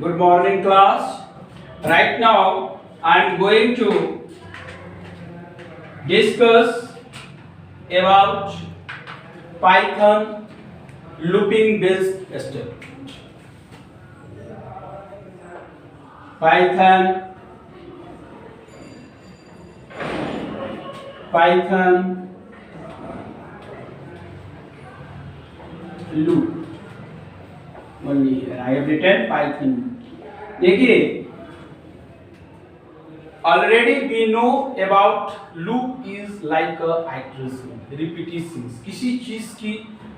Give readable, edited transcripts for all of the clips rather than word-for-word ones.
Good morning, class. Right now, I am going to discuss about Python looping based statement. Python loop. Only here I have written Python. देखिए already we know about loop is like a iteration, repetitions. किसी चीज की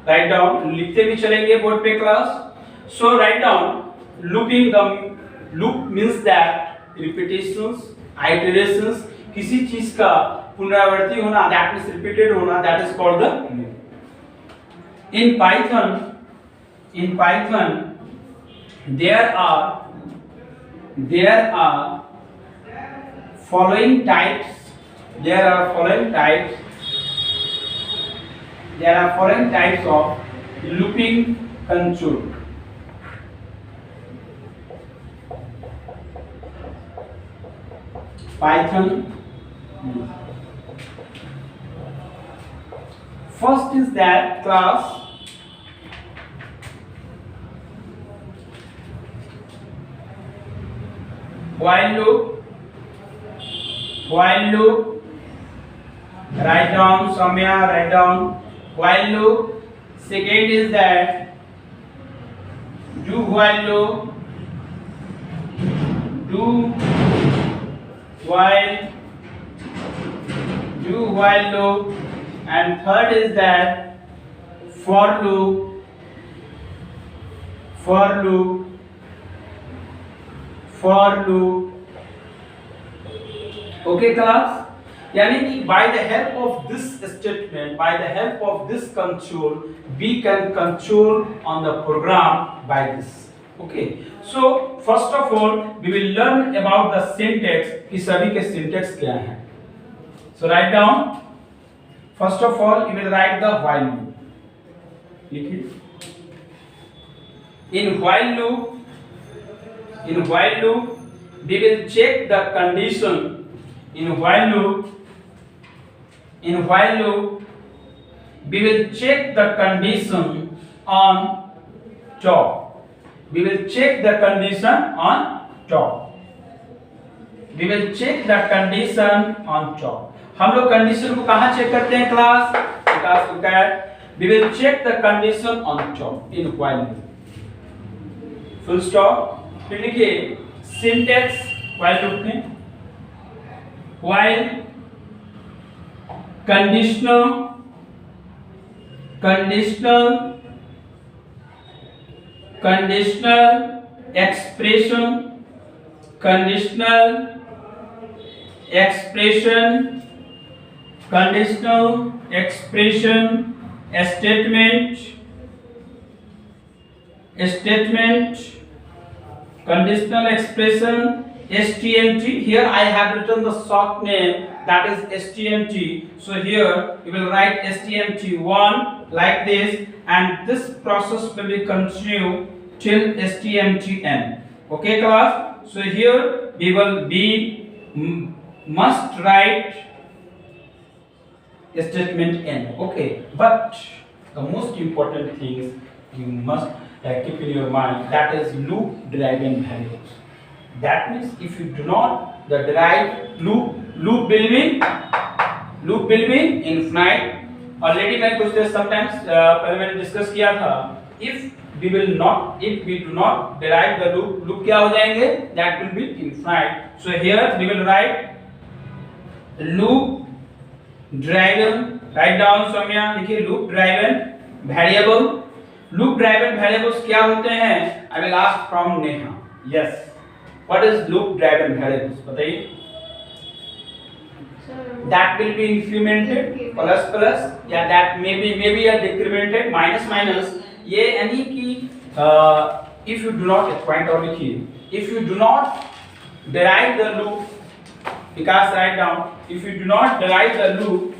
write down लिखते भी चलेंगे board पे class. So write down looping. The loop means that repetitions, iterations. किसी चीज का पुनरावृत्ति होना, that means repeated होना, that is called the loop. In Python there are following types. There are following types of looping control. Python. First is that class while loop. Write down Soumya, write down while loop. Second is that do while loop. Do while loop. And third is that for loop. Okay class, यानी कि by the help of this statement, by the help of this control, we can control on the program by this. Okay, so first of all we will learn about the syntax, कि सभी के syntax क्या हैं. So write down. First of all you will write the while loop. लिखिए. In while loop we will check the condition. In while loop we will check the condition on top. We will check the condition on top. हम लोग condition को कहाँ check करते हैं class? विकास को क्या? We will check the condition on top in while loop. Full stop. फिर लिखिए सिंटैक्स while loop में while conditional expression conditional expression STMT. Here I have written the short name, that is STMT. So here you will write STMT1 like this, and this process will be continued till STMTN. Okay class? So here we must write statement N. Okay, but the most important thing is you must keep in your mind, that is loop driven variables. That means if you do not the derived loop will be infinite. Already मैंने कुछ देर sometimes पहले मैंने discuss किया था. If we do not derive the loop क्या हो जाएंगे? That will be infinite. So here we will write loop driven. Write down Soumya, लिखिए loop driven variable. Loop driven variables क्या होते हैं? I will ask from Neha. Yes. What is loop driven variables? बताइए. That will be incremented plus या that may be a decremented minus. ये यानी कि if you do not point और लिखिए. If you do not derive the loop, because write down. If you do not derive the loop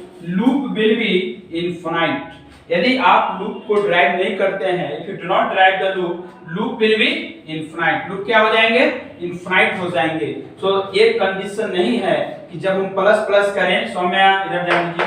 will be infinite. यदि आप loop को drive नहीं करते हैं, if you do not drive the loop, loop will be infinite, loop क्या हो जाएंगे, infinite हो जाएंगे। सो ये कंडीशन नहीं है कि जब हम प्लस प्लस करें, सौम्या इधर जान लीजिए,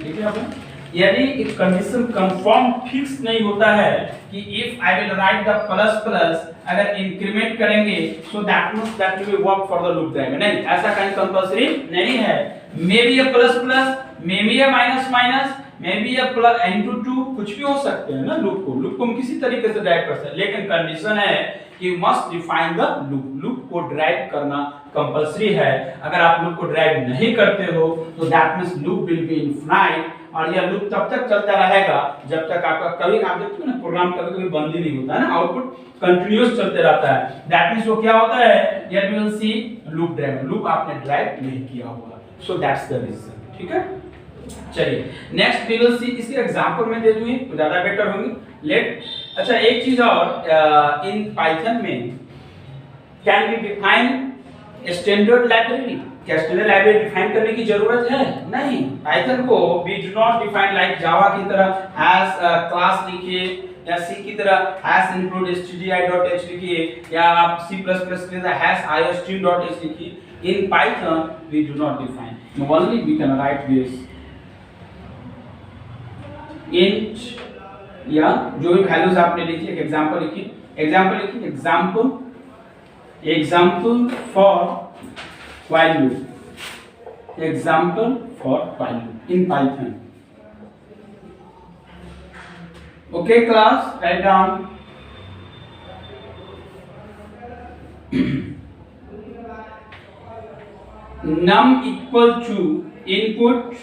ठीक है आपने, यदि एक कंडीशन कंफर्म फिक्स नहीं होता है कि if I will write the plus plus, अगर इंक्रीमेंट करेंगे so that means that will work for the loop drive, नहीं, ऐसा कहीं कंपल्सरी नहीं है। May be a plus plus, may be a minus minus, may be a plus into 2, कुछ भी हो सकते हैं ना। लूप को हम किसी तरीके से ड्राइव कर सकते हैं, लेकिन कंडीशन है कि you must define the loop, loop को ड्राइव करना कंपल्सरी है। अगर आप लूप को ड्राइव नहीं करते हो तो that means loop will be infinite, और यह लूप तब तक चलता रहेगा जब तक आपका कभी, आप देखते हो ना प्रोग्राम कभी बंद ही नहीं होता है ना, आउटपुट कंटीन्यूअस चलते रहता है। दैट मींस वो क्या होता है, here we will see loop drive, loop आपने ड्राइव नहीं किया होगा, सो दैट्स द रीजन, ठीक है। चलिए नेक्स्ट वी विल सी, इसके एग्जांपल में दे दूंगी तो ज्यादा बेटर होंगे। लेट, अच्छा एक चीज और, इन पाइथन में can be define standard library, क्या स्टैंडर्ड लाइब्रेरी डिफाइन करने की जरूरत है? नहीं, पाइथन को we do not define like Java की तरह हैज क्लास लिखिए, या सी की तरह हैज इंक्लूड stdi.h लिखिए, या आप C++ की तरह हैज iostream.h लिखिए। In Python we do not define, only we can write this int, या जो भी वैल्यूज आपने लिखी, एक एग्जांपल लिखिए, example for while loop, example for while loop in Python. Okay class, write down num equal to input,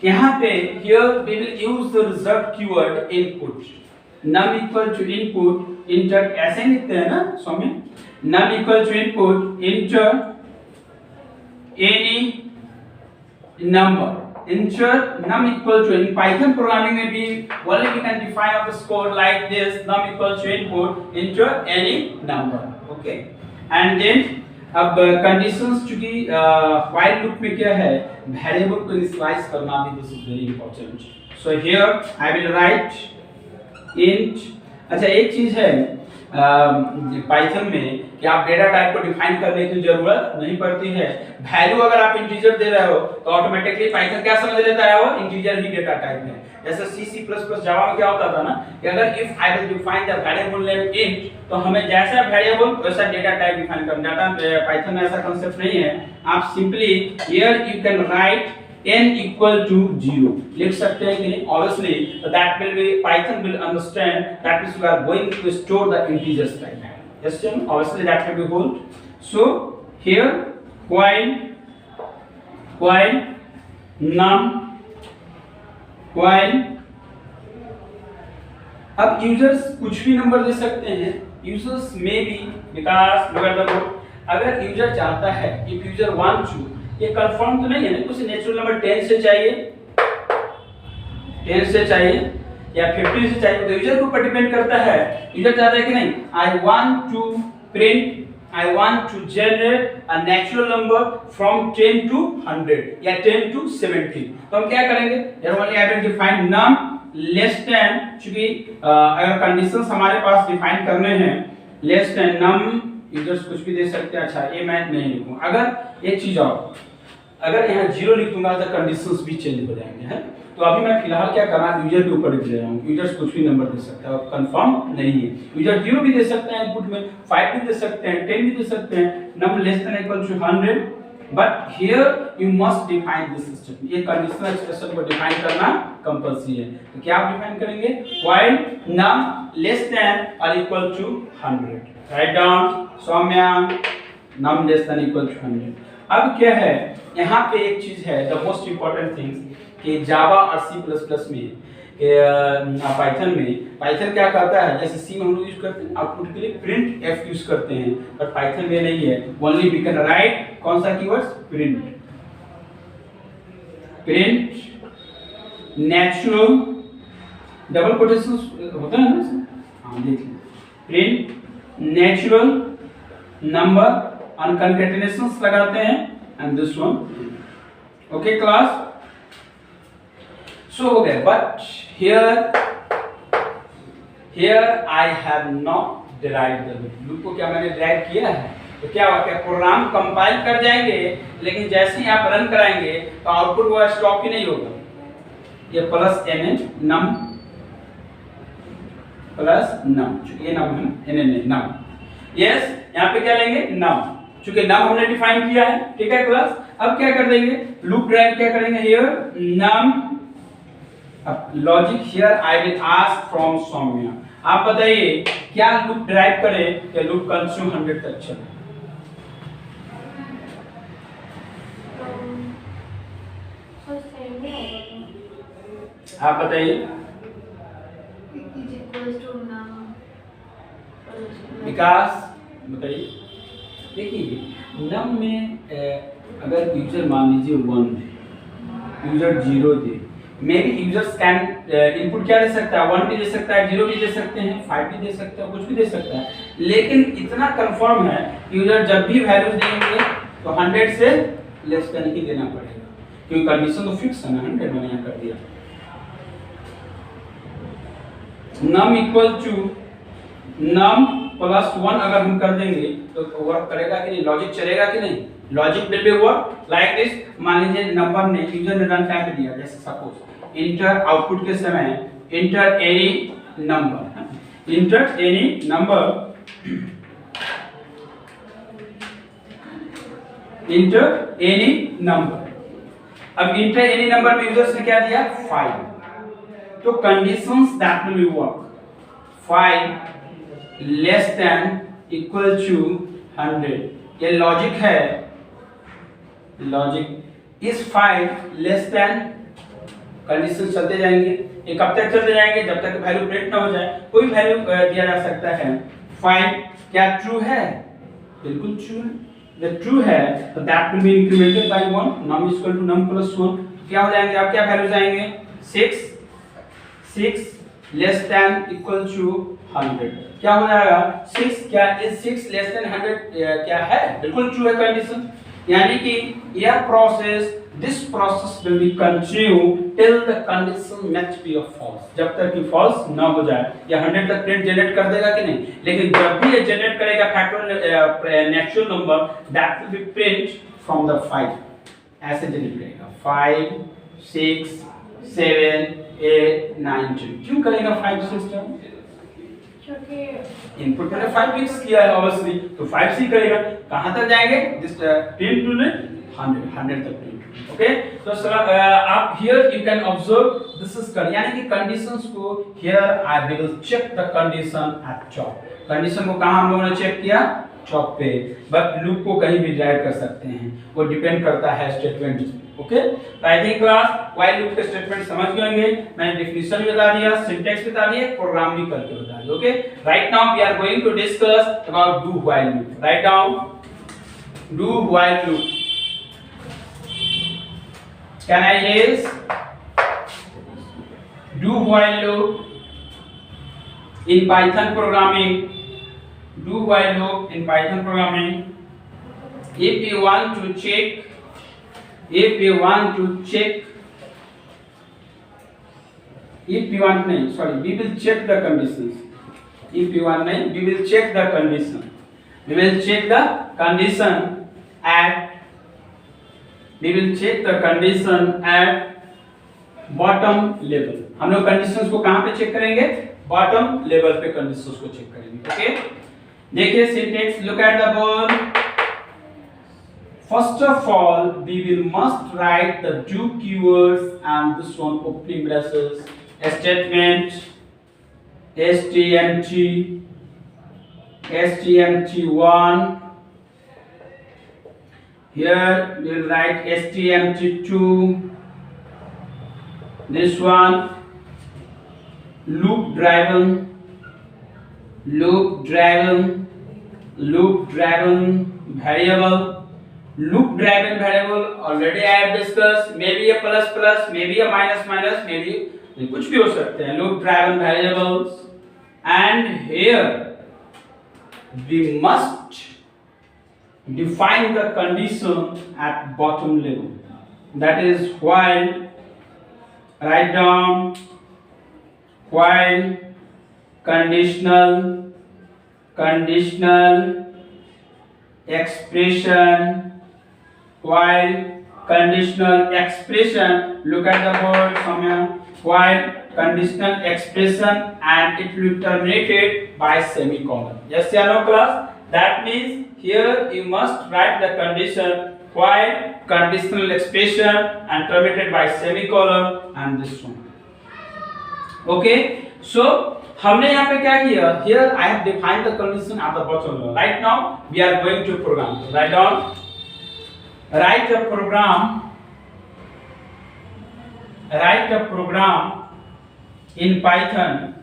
यहाँ पे here we will use the result keyword input, num equal to input, enter ऐसे लिखते हैं ना स्वामी, num equal to input, enter any number, enter num equal to, in Python programming में भी only we can define of the code like this, num equal to input, enter any number, okay, and then अब conditions चूंकि while loop में क्या है, variable को initialise करना भी, this is very important. So here I will write int, अच्छा एक चीज है पाइथन में कि आप डेटा टाइप को डिफाइन करने की जरूरत नहीं पड़ती है। वैल्यू अगर आप इंटीजर दे रहे हो तो ऑटोमेटिकली पाइथन क्या समझ लेता है, वो इंटीजर ही डेटा टाइप है। जैसे C++ जावा में क्या होता था ना कि अगर if I will define the variable name int, तो हमें जैसा वेरिएबल वैसा डेटा टाइप डिफाइन करना। डाटा पाइथन में ऐसा कांसेप्ट नहीं है, आप simply here you can write n equal to 0 लिख सकते हैं कि नहीं, obviously that will be Python will understand that is we are going to store the integers type, yes children, obviously that will be whole. So here while num, while, अब users कुछ भी number दे सकते हैं, users में भी विकास अगर user चाहता है, इफ यूजर वांट टू, ये कंफर्म तो नहीं है ना, कुछ नेचुरल नंबर 10 से चाहिए, 10 से चाहिए या 15 से चाहिए, तो यूजर के ऊपर डिपेंड करता है। यूजर चाहता है कि नहीं, I want to print, I want to generate a natural number from 10 to 100 या 10 to 70, तो हम क्या करेंगे, यार only I will define num less than, क्योंकि अगर कंडीशंस हमारे पास डिफाइन करने हैं, लेस देन नम, यूजर्स कुछ भी दे सकते हैं। अच्छा ये मैं नहीं लिखूंगा, अगर एक चीज और, अगर यहाँ 0 लिख दूंगा तो कंडीशंस भी चेंज हो जाएंगे, है। तो अभी मैं फिलहाल क्या कर रहा हूँ, यूजर के ऊपर लिख रहा हूँ, यूजर्स कुछ भी नंबर दे सकता है, कंफर्म नहीं है। यूजर 0 भी दे सकते हैं इनपुट में, 5 भी दे सकते हैं, 10 भी दे सकते हैं, number less than equal to 100, but here you must define this statement, ये कंडीशनल एक्सप्रेशन को डिफाइन करना कंपल्सरी है। तो क्या आप डिफाइन करेंगे, व्हाइल नम लेस देन और equal to 100, write down Saumya, num less than equal to 100। अब क्या है, यहाँ पे एक चीज है, द मोस्ट इंपॉर्टेंट थिंग्स, कि जावा और C++ में, पाइथन में, पाइथन क्या करता है, जैसे सी में हम लोग यूज करते हैं आउटपुट के लिए प्रिंट f यूज करते हैं, पर पाइथन में नहीं है, ओनली वी कैन राइट कौन सा keywords, print, natural, double quotations होता है ना, हाँ देखिए, प्रिंट नेचुरल नंबर और कंकैटिनेशंस लगाते हैं, and this one, okay class. So हो गया, but here I have not derive the loop. Loop को क्या मैंने डिराइव किया है, तो क्या होगा, प्रोग्राम कंपाइल कर जाएंगे, लेकिन जैसे ही आप रन कराएंगे तो आउटपुट वो स्टॉप ही नहीं होगा। ये plus N num plus num, ये नम है एन नम, यस यहाँ पे क्या लेंगे नम, चूंकि नम हमने डिफाइन किया है, ठीक है क्लास। अब क्या कर देंगे, लूप ड्राइव क्या करेंगे, हियर नम, अब logic here I will ask from Saumya. आप बताइए क्या लूप ड्राइव करें कि लूप कंज्यूम 100 तक चले। आप बताइए, विकास बताइए। देखिए नम में अगर यूजर मान लीजिए 1 दे, यूजर 0 दे, may be users can input क्या दे सकता है, 1 भी दे सकता है, 0 भी दे सकते हैं, 5 भी दे सकता है, कुछ भी दे सकता है, लेकिन इतना कंफर्म है यूजर जब भी वैल्यूज देंगे तो 100 से लेस देन ही देना पड़ेगा, क्योंकि कंडीशन तो फिक्स है ना, 100 मैंने यहाँ कर दिया। Num equal to num plus 1 अगर हम कर देंगे तो वर्क करेगा कि नहीं, लॉजिक चलेगा कि नहीं, logic will be work like this. मान लीजिए नंबर ने यूजर ने रन टाइम पे दिया, जैसे सपोज इंटर आउटपुट के समय enter any number, enter any number, enter any number. अब इंटर एनी नंबर में यूजर्स ने क्या दिया 5, तो conditions that will work 5 less than equal to 100, ये लॉजिक है, लॉजिक इस 5 लेस देन, कंडीशन चलते जाएंगे, ये कब तक चलते जाएंगे, जब तक वैल्यू प्रिंट ना हो जाए। कोई वैल्यू दिया जा सकता है, 5 क्या ट्रू है, बिल्कुल ट्रू है, जब ट्रू है तो that will be incremented by 1, num equal to num plus 1, क्या हो जाएंगे, अब क्या वैल्यूज आएंगे 6 लेस देन इक्वल टू 100, क्या हो जाएगा 6, क्या इज 6 लेस देन 100 क्या है, बिल्कुल ट्रू है कंडीशन, यानी कि यह process, this process will be continue till the condition match be of false, जब तक कि फॉल्स ना हो जाए। या 100 तक प्रिंट जनरेट कर देगा कि नहीं, लेकिन जब भी ये जनरेट करेगा factorial natural number that will B print from the 5, ऐसे जनरेट करेगा 5 6 7 8 9 10। क्यों करेगा 5 सिस्टम, क्योंकि इनपुट मैंने 5 फिक्स किया है ऑब्वियसली, तो 5 से करेगा, कहां तक जाएंगे, दिस प्रिंट टू 100 तक प्रिंट। ओके, तो आप here you can observe this is कर, यानी कि कंडीशंस को here I will check the condition at top, condition को कहां हम लोगों ने चेक किया, चॉप पे, बट लूप को कहीं भी ड्राइव कर सकते हैं, वो डिपेंड करता है statement. Okay, I think class while loop के स्टेटमेंट समझ गए होंगे, मैंने डेफिनेशन भी बता दिया, सिंटैक्स बता दिया, प्रोग्राम भी करके बता दिया। Okay, right now we are going to discuss about do while loop. Right down do while loop, can I raise do while loop in Python programming, do while loop in Python programming, if you want to check, if you want नहीं, sorry, we will check the conditions, if you want नहीं, we will check the condition, we will check the condition at, we will check the condition at bottom level. हम लोग conditions को कहां पे check करेंगे, bottom level पे conditions को check करेंगे। ओके, देखिए syntax, look at the board. First of all we will must write the do keywords and this one opening braces statement stmt1, here we will write stmt2, this one loop driven variable, already I have discussed, maybe a plus plus, maybe a minus minus, maybe कुछ भी हो सकते हैं, loop driven variables, and here we must define the condition at bottom level, that is while write down while conditional expression, while conditional expression, look at the board somewhere, while conditional expression and it will be terminated by semicolon. Yes or no class? That means here you must write the condition while conditional expression and terminated by semicolon and this one. Okay, so हमने यहाँ पे क्या किया? Here I have defined the condition at the bottom. Right now we are going to program. Write down. Write a program. Write a program in Python.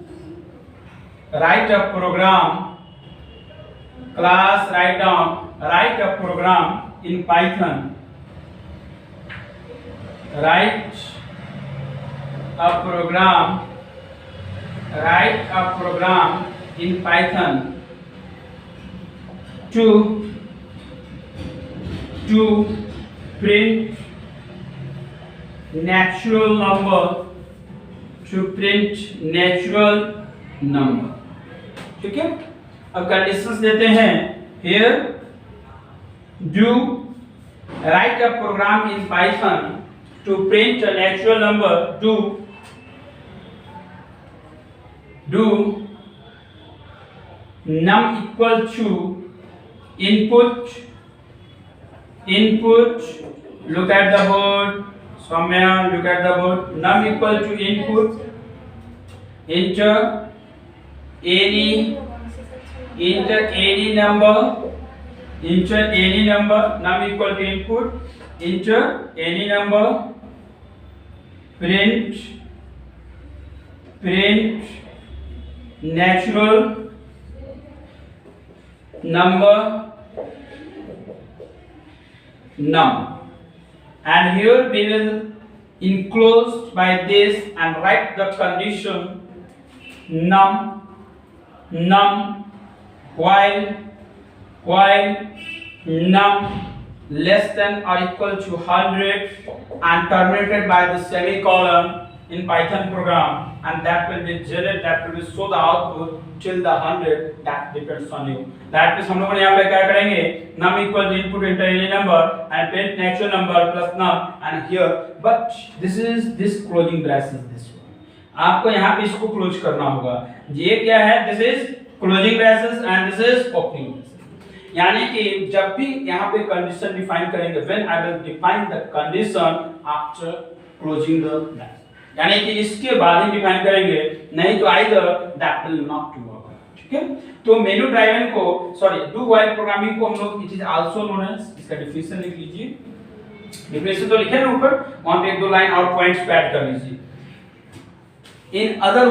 Write a program. Class, write down. Write a program in Python. Write a program. Write a program in Python to print natural number, to print natural number. ठीक है? अब conditions देते हैं. Here do write a program in Python to print a natural number. Do num equal to input. Look at the board. Somewhere look at the board. Num equal to input. Enter any number. Enter any number. Num equal to input. Enter any number. Print natural number num, and here we will enclose by this and write the condition num while num less than or equal to 100 and terminated by the semicolon in Python program, and that will be generated, that will be show the output till the 100. That depends on you. That means हम लोगों ने यहाँ पे क्या करेंगे? Num equal to input enter any number and print natural number plus num, and here but this closing brace is this one. आपको यहाँ पे इसको close करना होगा. ये क्या है? This is closing braces and this is opening braces. यानी कि जब भी यहाँ पे condition define करेंगे, when I will define the condition after closing the brace. यानी कि इसके बाद ही डिफाइन करेंगे, नहीं तो either that will not work. ठीक है? तो मेनू ड्राइवन को डू व्हाइल प्रोग्रामिंग को हम लोग, it is also known as, इसका डेफिनेशन लिख लीजिए. डेफिनेशन तो लिखे ना ऊपर, वहां पे एक दो लाइन और पॉइंट्स पे ऐड कर लीजिए. In other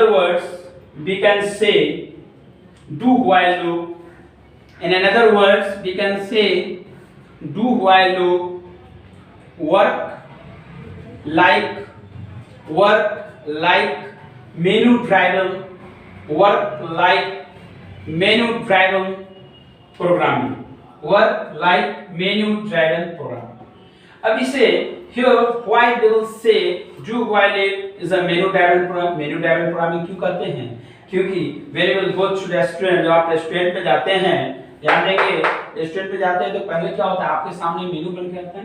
words we can say do while loop. In another words, we can say do while loop work like menu driven programming. अब इसे here why they will say do while is a menu driven programming क्यों करते हैं? क्योंकि variable go to restaurant, जब आप restaurant पे जाते हैं, ध्यान देंगे रेस्टोरेंट पे जाते हैं तो पहले क्या होता है, आपके सामने मेनू बन के आता है.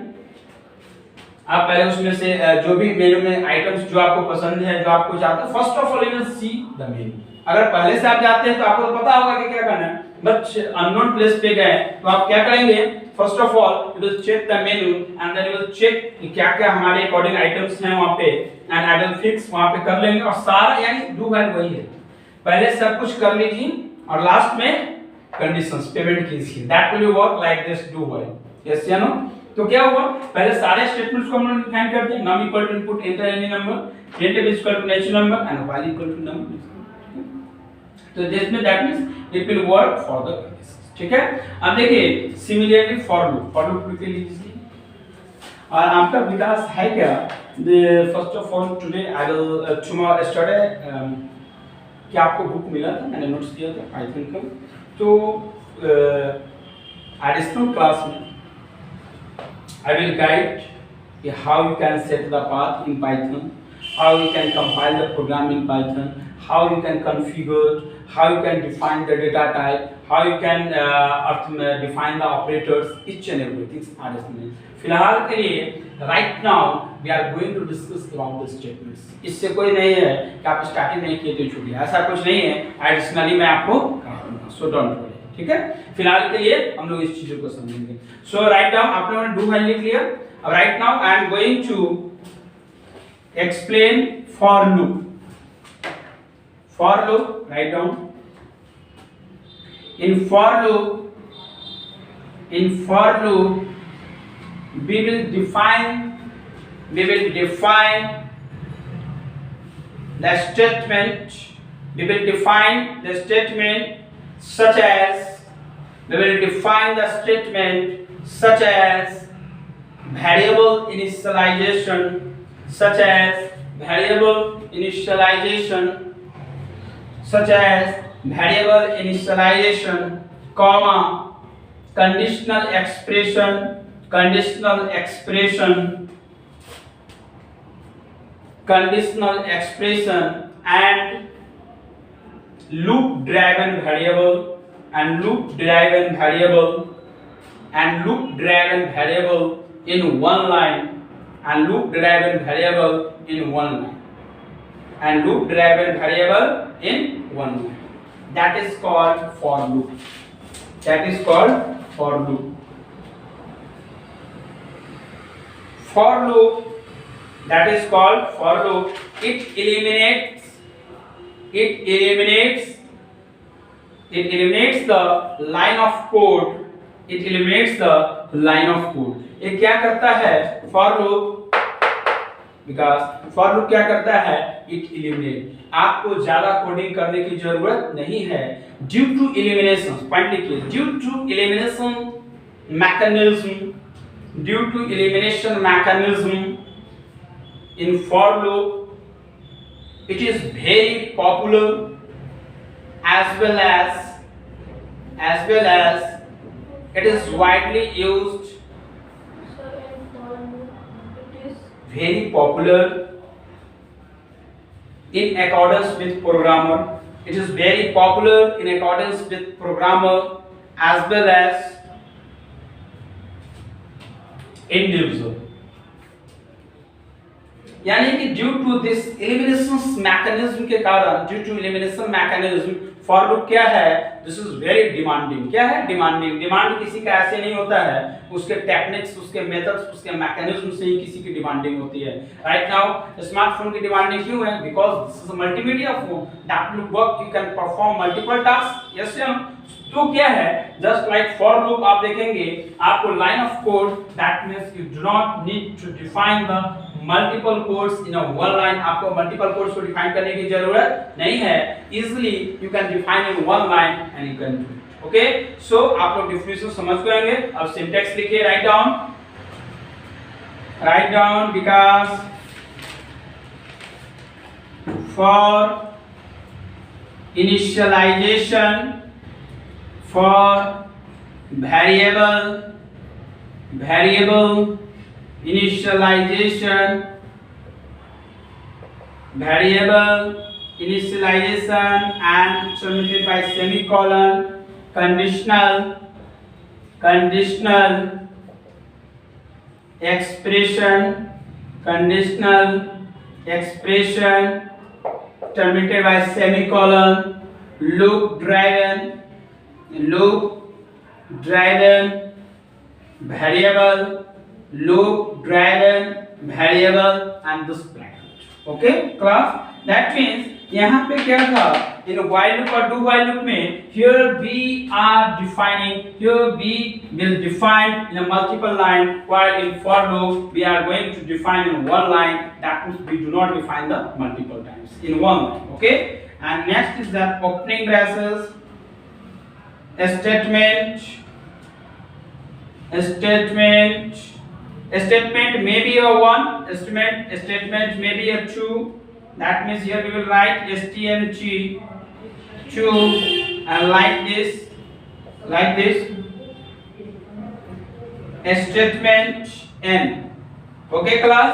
आप पहले उसमें से जो भी मेनू में आइटम्स जो आपको पसंद है, जो आपको चाहते हैं, first of all you will see the मेनू. अगर पहले से आप जाते हैं तो आपको तो पता होगा कि क्या करना है, बट अननोन प्लेस पे गए तो आप क्या करेंगे? First of all you will check the menu and then you will check कि क्या क्या हमारे अकॉर्डिंग आइटम्स हैं वहां पे, एंड आई विल फिक्स वहां पे कर लेंगे. और सारा यानी डू व्हाइल वही है, पहले सब कुछ कर लीजिए और लास्ट में कंडीशंस पेमेंट कीजिए. That will work like this do while. Yes या नो? तो क्या हुआ, पहले सारे स्टेटमेंट्स को हम लोग डिफाइन कर दिए. Num equal to input enter any number, print is equal to natural number and while equal to number. तो दिस में that means it will work for the conditions. ठीक है? अब देखिए सिमिलरली फॉर लूप लिख लीजिए. और आपका विकास है क्या? First of all today I will tomorrow study. क्या आपको बुक मिला था? मैंने नोट्स दिया था पाइथन का. तो एडिशनल क्लास में I will guide how you can set the path in Python, how you can compile the program in Python, how you can configure, how you can define the data type, how you can define the operators, each and everything are explained. फिलहाल के लिए right now we are going to discuss about the statements. इससे कोई नहीं है कि आप starting नहीं किए तो छूटिए, ऐसा कुछ नहीं है, एडिशनली मैं आपको कराऊंगा, सो डोंट वरी, ठीक है। फिलहाल के लिए हम लोग इस चीजों को समझेंगे। सो राइट डाउन, आप लोगों ने डू व्हाइल लिख लिया। अब right now I am going to explain for loop. For loop, right down. In for loop we will define the statement, we will define the statement such as variable initialization, comma, conditional expression and loop driven variable in one line, that is called for loop. For loop, that is called for loop. It eliminates the line of code. ये क्या करता है for loop? because for loop क्या करता है? It eliminates. आपको ज्यादा coding करने की जरूरत नहीं है। Due to elimination, पॉइंट लिखिए, due to elimination mechanism in for loop, it is very popular as well as it is widely used. Very popular in accordance with programmer. It is very popular in accordance with programmer as well as individual. यानी कि due to this elimination mechanism के कारण, due to elimination mechanism for loop क्या है? This is very demanding. क्या है? Demanding. Demand किसी का ऐसे नहीं होता है, उसके टेक्निक्स, उसके मेथड्स, उसके मैकेनिज्म से ही किसी की डिमांडिंग होती है। राइट नाउ स्मार्टफोन की डिमांडिंग क्यों है? Because this is a multimedia phone that will work, you can perform multiple task. Yes या नो? तो क्या है, जस्ट लाइक फॉर लूप आप देखेंगे आपको line of code, that means you do not need to define the multiple codes in a one line. आपको multiple codes को define करने की जरूरत नहीं है, easily you can define in one line and you can do. Okay, so आप लोग definition समझ पाएंगे। अब सिंटैक्स लिखिए, write down because for initialization, for variable initialization and submitted by semicolon, conditional expression terminated by semicolon, loop driven variable and this bracket. Okay class, that means यहाँ पे क्या था, in while loop और do while loop में, here we will define in a multiple line, while in for loop we are going to define in one line. That means we do not define the multiple times in one line. Okay, and next is that opening braces, statement may be a one, statement may be a two. That means here we will write stmg 2 and like this statement n. Okay class,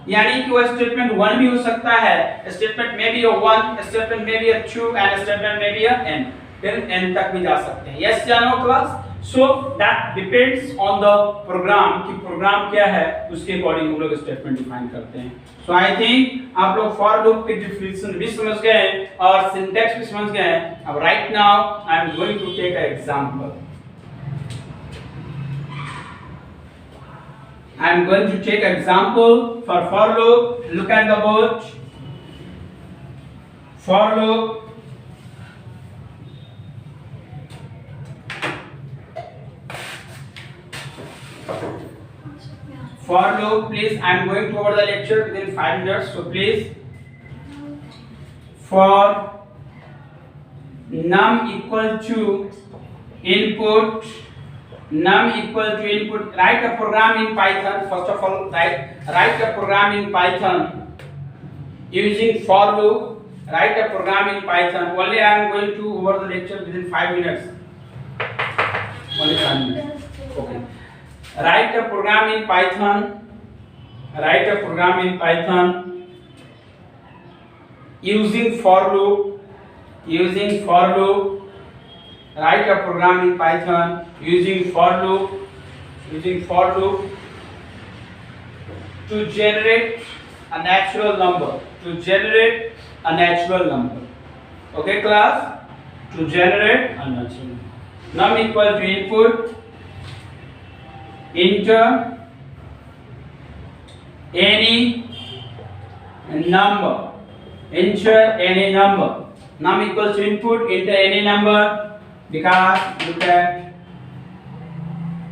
यानी कि वो statement 1 भी हो सकता है, statement में भी 1, statement में भी 2 एंड स्टेटमेंट में भी n, फिर n तक भी जा सकते हैं। यस या no class? So that depends on the program कि प्रोग्राम क्या है, उसके अकॉर्डिंग हम लोग स्टेटमेंट डिफाइन करते हैं। सो आई थिंक आप लोग फॉर लूप की डेफिनेशन भी समझ गए और सिंटैक्स भी समझ गए। अब right now I am going to take a example. I am going to take example for loop. Look at the board. For loop. For loop, please. I am going to over the lecture within 5 minutes. So please. For num equal to input. Num equal to input. Write a program in Python. First of all, write a program in Python using for loop. Write a program in Python. Only I am going to over the lecture within 5 minutes. Only 5 minutes. Okay. Write a program in Python. Write a program in Python using for loop. Using for loop. Write a program in Python using for loop. Using for loop to generate a natural number. To generate a natural number. Okay, class? To generate a natural number. Num equal to input. Enter any number. Enter any number. Num equals to input. Enter any number. Because look at,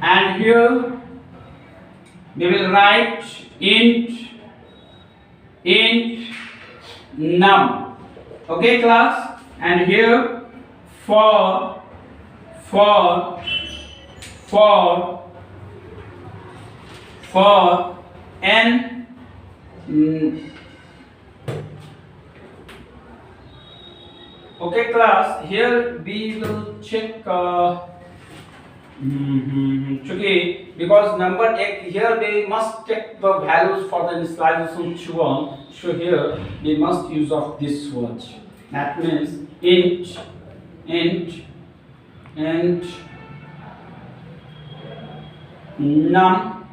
and here we will write int num. Okay, class? And here for n okay, class, here we will check because number here we must check the values for the initialization to 1. So here we must use of this word. That means int num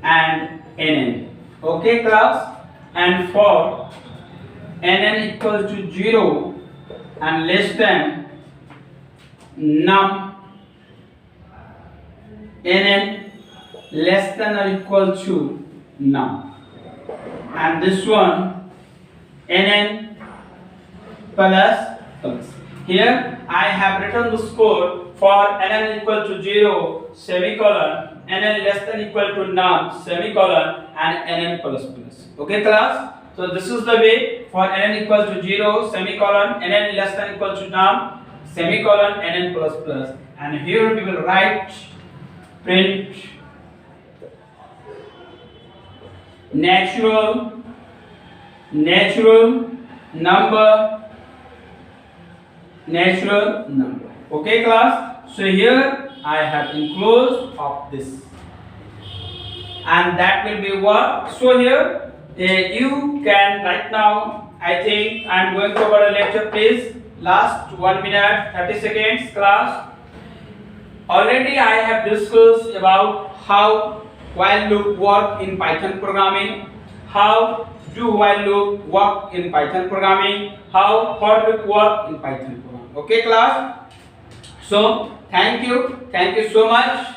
and nn. Okay, class? And for nn equal to 0 and less than num nn less than or equal to num, and this one nn plus. Here I have written this code for nn equal to 0 semicolon, nn less than equal to num semicolon, and nn plus. Okay, class? So this is the way for nn equal to 0 semicolon, nn less than equal to num semicolon, nn plus. And here we will write print natural number. Okay, class? So here I have enclosed of this, and that will be what? So here you can right now, I think I am going to over a lecture. Please last 1 minute 30 seconds, class. Already I have discussed about how while loop work in Python programming, how do while loop work in Python programming, how for loop work in Python programming. Okay, class? So thank you so much.